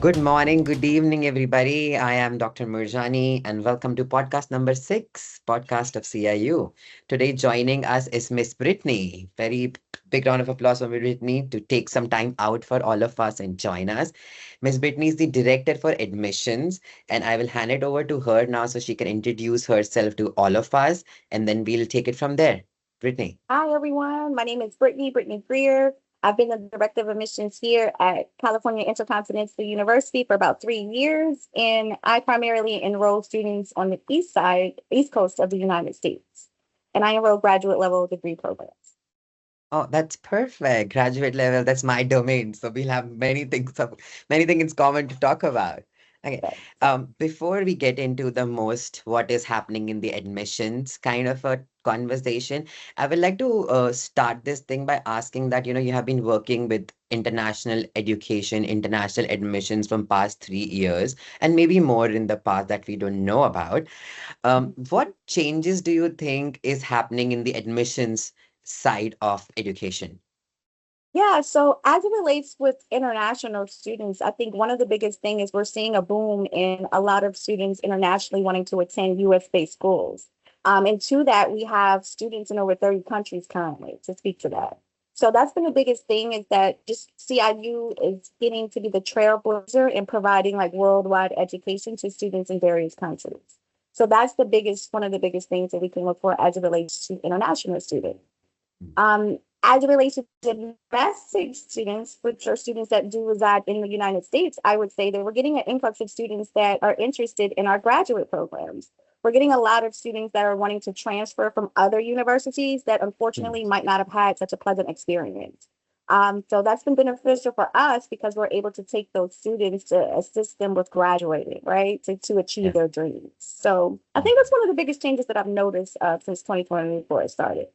Good morning, good evening, everybody. I am Dr. Moorjani, and welcome to podcast number 6, podcast of CIU. Today, joining us is Miss Brittainy. Very big round of applause for Brittainy to take some time out for all of us and join us. Miss Brittainy is the director for admissions, and I will hand it over to her now so she can introduce herself to all of us, and then we'll take it from there. Brittainy. Hi, everyone. My name is Brittainy Grier. I've been the director of admissions here at California Intercontinental University for about 3 years, and I primarily enroll students on the east coast of the United States, and I enroll graduate level degree programs. Oh, that's perfect. Graduate level, that's my domain. So we'll have many things in common to talk about. Okay. But, Before we get into the most what is happening in the admissions kind of a conversation, I would like to start this thing by asking that, you have been working with international education, international admissions from past 3 years, and maybe more in the past that we don't know about. What changes do you think is happening in the admissions side of education? yeah, so as it relates with international students, I think one of the biggest thing is we're seeing a boom in a lot of students internationally wanting to attend US-based schools. And to that, we have students in over 30 countries currently to speak to that. So that's been the biggest thing is that just CIU is getting to be the trailblazer in providing like worldwide education to students in various countries. So that's one of the biggest things that we can look for as it relates to international students. As it relates to domestic students, which are students that do reside in the United States, I would say that we're getting an influx of students that are interested in our graduate programs. We're getting a lot of students that are wanting to transfer from other universities that Mm. unfortunately might not have had such a pleasant experience. So that's been beneficial for us because we're able to take those students to assist them with graduating, right, to achieve Yeah. their dreams. So I think that's one of the biggest changes that I've noticed since 2024 it started.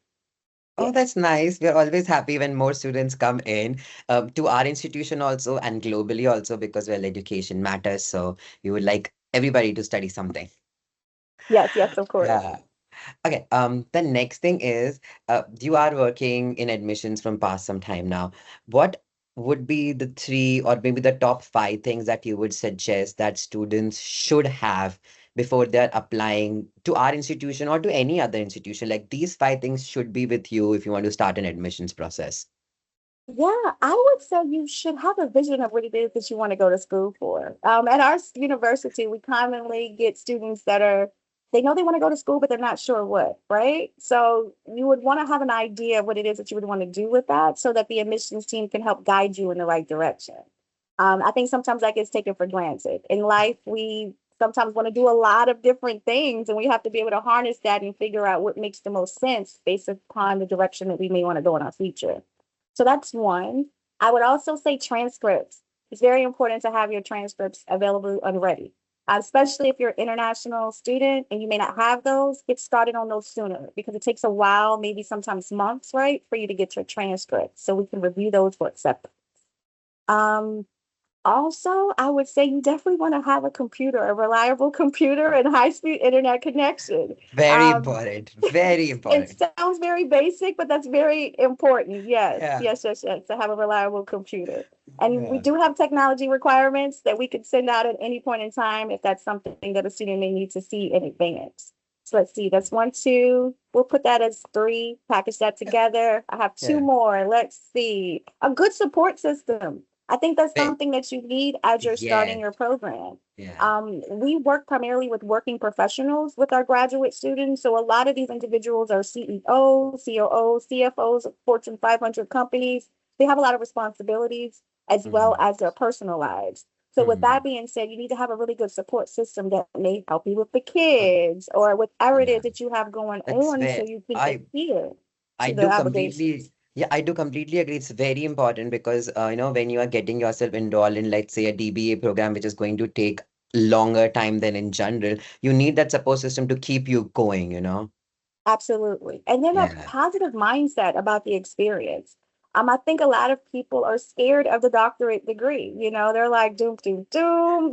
Oh, Yeah. that's nice. We're always happy when more students come in to our institution also and globally also because, well, education matters. So we would like everybody to study something. Yes, yes, of course. Yeah. Okay. The next thing is you are working in admissions from past some time now. What would be the three or maybe the top five things that you would suggest that students should have before they're applying to our institution or to any other institution? Like these five things should be with you if you want to start an admissions process. Yeah, I would say you should have a vision of what it is that you want to go to school for. At our university, we commonly get students that they know they want to go to school, but they're not sure what, right? So you would want to have an idea of what it is that you would want to do with that so that the admissions team can help guide you in the right direction. I think sometimes that gets taken for granted. In life, we sometimes want to do a lot of different things, and we have to be able to harness that and figure out what makes the most sense based upon the direction that we may want to go in our future. So that's one. I would also say transcripts. It's very important to have your transcripts available and ready, especially if you're an international student and you may not have those. Get started on those sooner because it takes a while, maybe sometimes months, right, for you to get your transcripts so we can review those for acceptance. Um, Also, I would say you definitely want to have a computer, a reliable computer and high-speed internet connection. Very Um, important. Very it important. sounds very basic, but that's very important. Yes, Yeah. yes, yes, yes, to have a reliable computer. And we Yeah. do have technology requirements that we could send out at any point in time if that's something that a student may need to see in advance. So let's see, that's one, two. We'll put that as three, package that together. I have two Yeah. more. Let's see. A good support system. I think that's something that you need as you're starting Yeah. your program. Yeah. We work primarily with working professionals with our graduate students. So a lot of these individuals are CEOs, COOs, CFOs of Fortune 500 companies. They have a lot of responsibilities as well Mhm. as their personal lives. So with Mhm. that being said, you need to have a really good support system that may help you with the Uh, kids or whatever it Yeah. is that you have going That's on so where you can I adhere I to the do completely, obligations. yeah, I do completely agree. It's very important because, when you are getting yourself enrolled in, let's say, a DBA program, which is going to take longer time than in general, you need that support system to keep you going. Absolutely. And then a Yeah. positive mindset about the experience. I think a lot of people are scared of the doctorate degree. They're like, doom, doom, doom,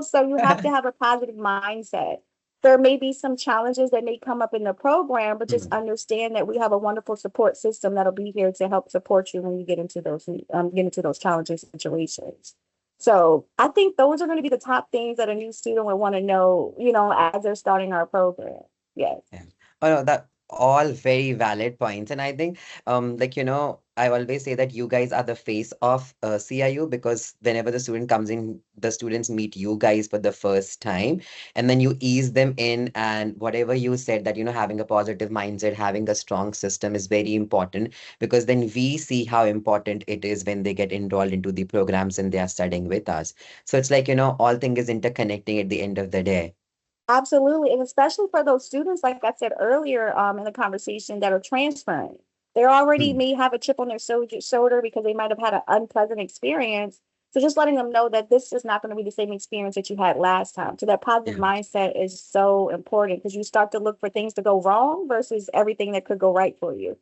so you have to have a positive mindset. There may be some challenges that may come up in the program, but just Mm. understand that we have a wonderful support system that'll be here to help support you when you get into those challenging situations. So I think those are going to be the top things that a new student would want to know, as they're starting our program. Yes. Yeah. Oh, no, that all very valid points. And I think, I always say that you guys are the face of CIU because whenever the student comes in, the students meet you guys for the first time, and then you ease them in. And whatever you said that, having a positive mindset, having a strong system is very important because then we see how important it is when they get enrolled into the programs and they are studying with us. So it's like, all thing is interconnecting at the end of the day. Absolutely. And especially for those students, like I said earlier in the conversation, that are transferring. They're already Hmm. may have a chip on their shoulder because they might have had an unpleasant experience. So just letting them know that this is not going to be the same experience that you had last time. So that positive Yeah. mindset is so important because you start to look for things to go wrong versus everything that could go right for you.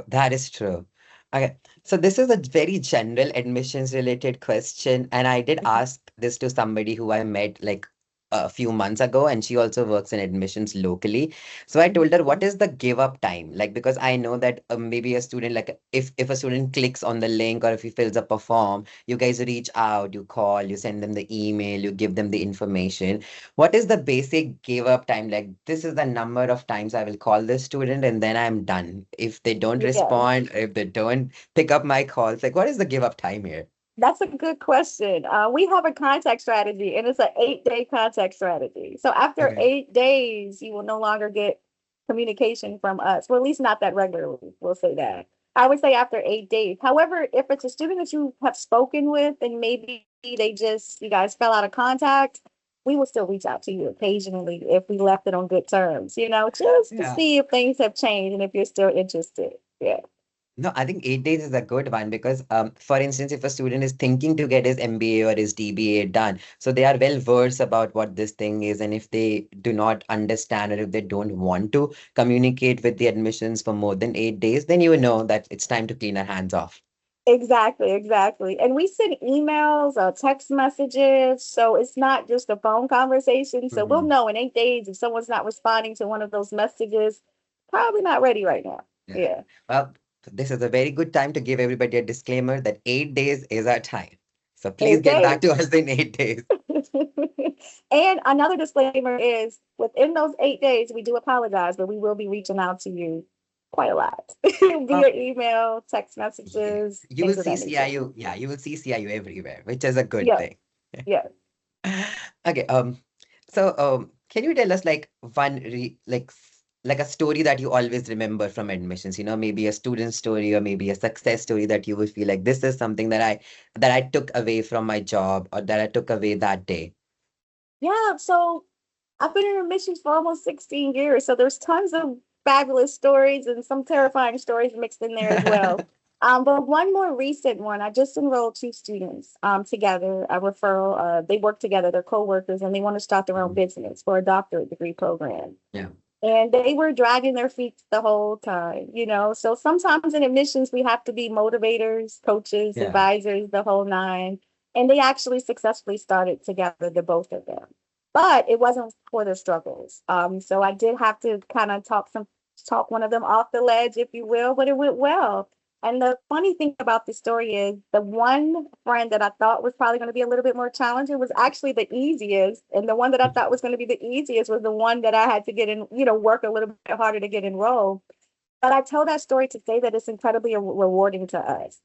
That is true. Okay, so this is a very general admissions related question, and I did ask this to somebody who I met like a few months ago, and she also works in admissions locally. So I told her, what is the give up time? Like, because I know that maybe a student, like if a student clicks on the link or if he fills up a form, you guys reach out, you call, you send them the email, you give them the information. What is the basic give up time? Like, this is the number of times I will call this student and then I'm done. If they don't Yeah. respond, if they don't pick up my calls, like, what is the give up time here? That's a good question. We have a contact strategy, and it's an 8-day contact strategy. So after Okay. 8 days, you will no longer get communication from us. Well, at least not that regularly. We'll say that. I would say after 8 days. However, if it's a student that you have spoken with, and maybe you guys fell out of contact, we will still reach out to you occasionally if we left it on good terms, just to Yeah. see if things have changed and if you're still interested. Yeah. No, I think 8 days is a good one because, for instance, if a student is thinking to get his MBA or his DBA done, so they are well versed about what this thing is, and if they do not understand or if they don't want to communicate with the admissions for more than 8 days, then you know that it's time to clean our hands off. Exactly, exactly. And we send emails, text messages. So it's not just a phone conversation. So we'll Mhm. know in 8 days if someone's not responding to one of those messages, probably not ready right now. Yeah. Yeah. Well, this is a very good time to give everybody a disclaimer that 8 days is our time. So please Eight get back days. to us in 8 days. And another disclaimer is within those 8 days, we do apologize, but we will be reaching out to you quite a lot Uh, via email, text yeah. messages, You will things of see that nature. CIU. Yeah, you will see CIU everywhere, which is a good Yeah. thing. Yeah. Okay. So, can you tell us like one like a story that you always remember from admissions? Maybe a student story or maybe a success story that you would feel like this is something that I took away from my job or that I took away that day. Yeah. So I've been in admissions for almost 16 years, so there's tons of fabulous stories and some terrifying stories mixed in there as well. But one more recent one, I just enrolled two students together, a referral. They work together, they're co-workers, and they want to start their own Mhm. business for a doctorate degree program. Yeah. And they were dragging their feet the whole time. So sometimes in admissions, we have to be motivators, coaches, Yeah. advisors, the whole nine. And they actually successfully started together, the both of them. But it wasn't for their struggles. So I did have to kind of talk one of them off the ledge, if you will, but it went well. And the funny thing about this story is the one friend that I thought was probably going to be a little bit more challenging was actually the easiest. And the one that I thought was going to be the easiest was the one that I had to get in, work a little bit harder to get enrolled. But I tell that story to say that it's incredibly rewarding to us.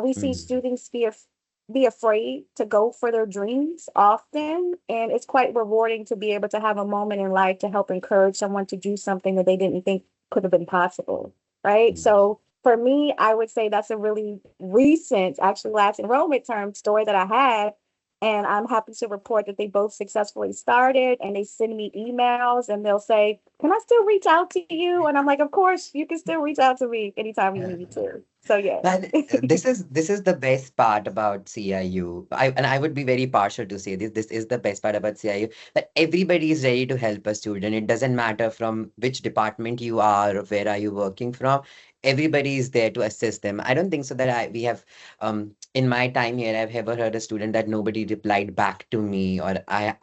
We see Mhm. students be afraid to go for their dreams often, and it's quite rewarding to be able to have a moment in life to help encourage someone to do something that they didn't think could have been possible, right? Mhm. So for me, I would say that's a really recent, actually last enrollment term story that I had. And I'm happy to report that they both successfully started and they send me emails and they'll say, can I still reach out to you? And I'm like, of course, you can still reach out to me anytime you Yeah. need to. So, yeah. And this is the best part about CIU. And I would be very partial to say this. This is the best part about CIU that everybody is ready to help a student. It doesn't matter from which department you are or where are you working from. Everybody is there to assist them. I don't think so that we have in my time here I've ever heard a student that nobody replied back to me or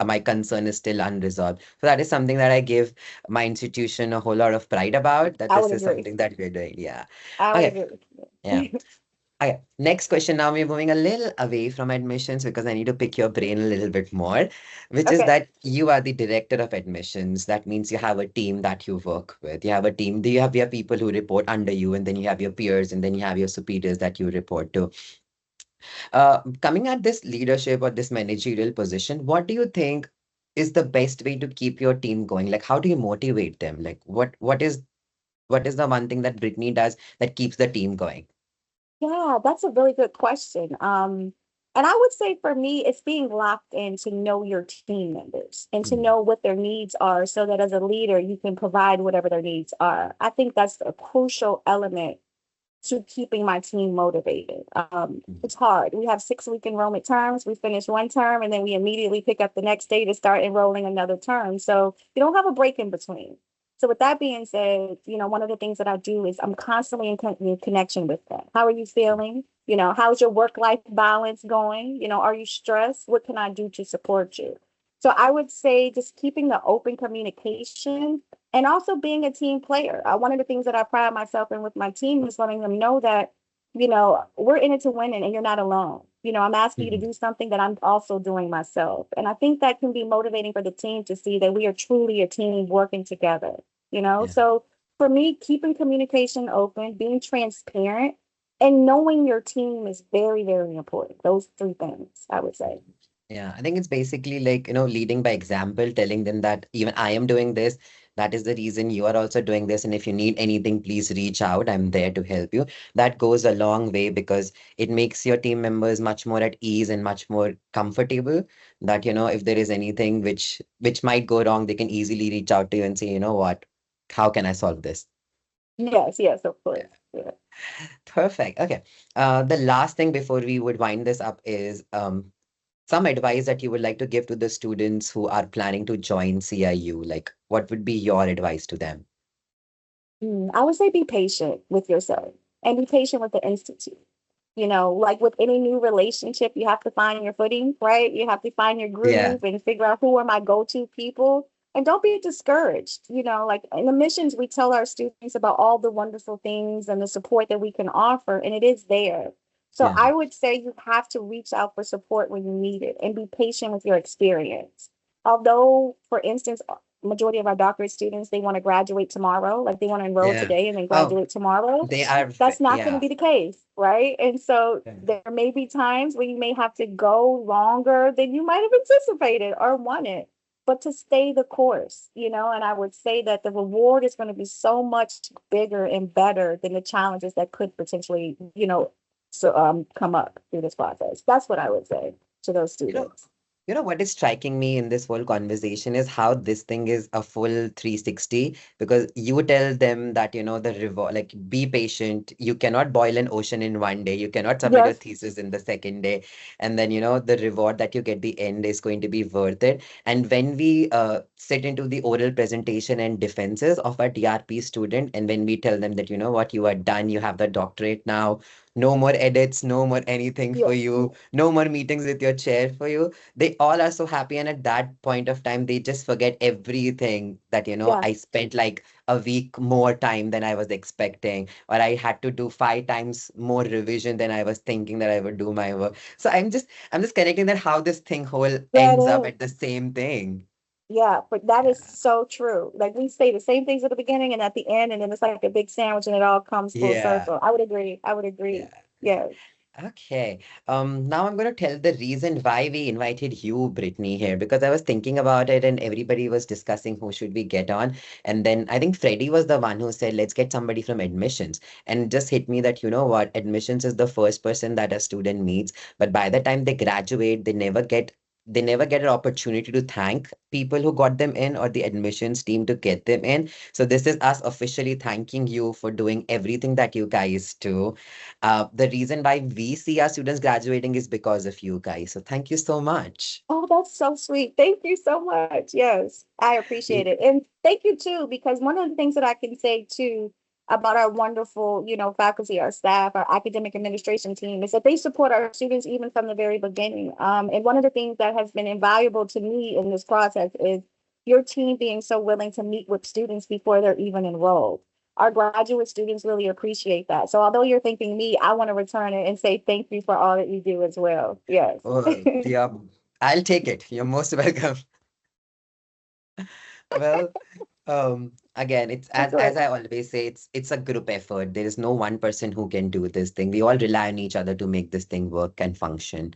my concern is still unresolved. So that is something that I give my institution a whole lot of pride about that I this would is agree. something that we're doing. Yeah. I would Okay. agree. Yeah. Okay, next question. Now we're moving a little away from admissions because I need to pick your brain a little bit more, which is Okay. that you are the director of admissions. That means you have a team that you work with. You have a team. Do you have your people who report under you, and then you have your peers, and then you have your superiors that you report to. Coming at this leadership or this managerial position, what do you think is the best way to keep your team going? Like, how do you motivate them? Like, what is the one thing that Brittany does that keeps the team going? Yeah, that's a really good question. And I would say for me, it's being locked in to know your team members and to Mm, know what their needs are so that as a leader, you can provide whatever their needs are. I think that's a crucial element to keeping my team motivated. mm, It's hard. We have 6 week enrollment terms. We finish one term and then we immediately pick up the next day to start enrolling another term. So you don't have a break in between. So with that being said, one of the things that I do is I'm constantly in connection with them. How are you mm. feeling? How's your work-life balance going? Are you stressed? What can I do to support you? So I would say just keeping the open communication and also being a team player. One of the things that I pride myself in with my team is letting them know that, we're in it to win it and you're not alone. I'm asking you to Mhm. do something that I'm also doing myself. And I think that can be motivating for the team to see that we are truly a team working together. Yeah. So for me, keeping communication open, being transparent, and knowing your team is very, very important. Those three things, I would say. Yeah, I think it's basically like, leading by example, telling them that even I am doing this. That is the reason you are also doing this. And if you need anything, please reach out. I'm there to help you. That goes a long way because it makes your team members much more at ease and much more comfortable that, if there is anything which might go wrong, they can easily reach out to you and say, you know what, how can I solve this? Yes, yes, of Yeah. course. Yeah. Perfect. Okay. The last thing before we would wind this up is some advice that you would like to give to the students who are planning to join CIU. Like, what would be your advice to them? I would say be patient with yourself and be patient with the institute. Like with any new relationship, you have to find your footing, right? You have to find your Yeah, groove and figure out who are my go-to people. And don't be discouraged. Like in the missions, we tell our students about all the wonderful things and the support that we can offer, and it is there. So yeah, I would say you have to reach out for support when you need it and be patient with your experience. Although, for instance, majority of our doctorate students, they want to graduate tomorrow, like they want to enroll yeah. today and then Oh, graduate tomorrow. they are, That's not going to yeah. be the case, right? And so Yeah. there may be times where you may have to go longer than you might have anticipated or wanted, but to stay the course. And I would say that the reward is going to be so much bigger and better than the challenges that could potentially come up through this process. That's what I would say to those You know, students. what is striking me in this whole conversation is how this thing is a full 360 because you tell them that, the reward, like be patient. You cannot boil an ocean in one day. You cannot submit your Yes, thesis in the second day. And then, the reward that you get the end is going to be worth it. And when we sit into the oral presentation and defenses of a TRP student, and when we tell them that, what, you are done, you have the doctorate now, no more edits, no more anything for yes, you, no more meetings with your chair for you, they all are so happy. And at that point of time, they just forget everything that, yeah. I spent like a week more time than I was expecting, or I had to do 5 times more revision than I was thinking that I would do my work. So I'm just connecting that how this thing whole That ends up is. at the same thing. Yeah, but that is Yeah. so true. Like we say the same things at the beginning and at the end, and then it's like a big sandwich and it all comes full Yeah. circle. I would agree. I would agree. Yeah. Yes. Okay. Now I'm going to tell the reason why we invited you, Brittany, here, because I was thinking about it and everybody was discussing who should we get on. And then I think Freddie was the one who said, let's get somebody from admissions. And it just hit me that, you know what, admissions is the first person that a student meets. But by the time they graduate, they never get an opportunity to thank people who got them in or the admissions team to get them in. So this is us officially thanking you for doing everything that you guys do. The reason why we see our students graduating is because of you guys. So thank you so much. Oh, that's so sweet. Thank you so much. Yes, I appreciate Y- it. And thank you too, because one of the things that I can say too about our wonderful, faculty, our staff, our academic administration team is that they support our students even from the very beginning. And one of the things that has been invaluable to me in this process is your team being so willing to meet with students before they're even enrolled. our graduate students really appreciate that. So although you're thanking me, I want to return it and say thank you for all that you do as well. Yes. Oh, yeah, I'll take it. You're most welcome. Well, again, it's as Excellent. I always say, it's a group effort. There is no one person who can do this thing. We all rely on each other to make this thing work and function.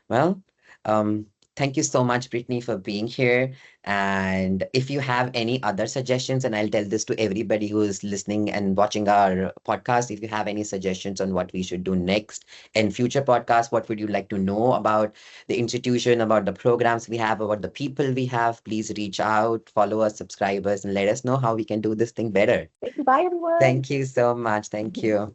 Well, um, thank you so much, Brittany, for being here. And if you have any other suggestions, and I'll tell this to everybody who is listening and watching our podcast, if you have any suggestions on what we should do next in future podcasts, what would you like to know about the institution, about the programs we have, about the people we have, please reach out, follow us, subscribe us, and let us know how we can do this thing better. Thank you. Bye, everyone. Thank you so much. Thank you.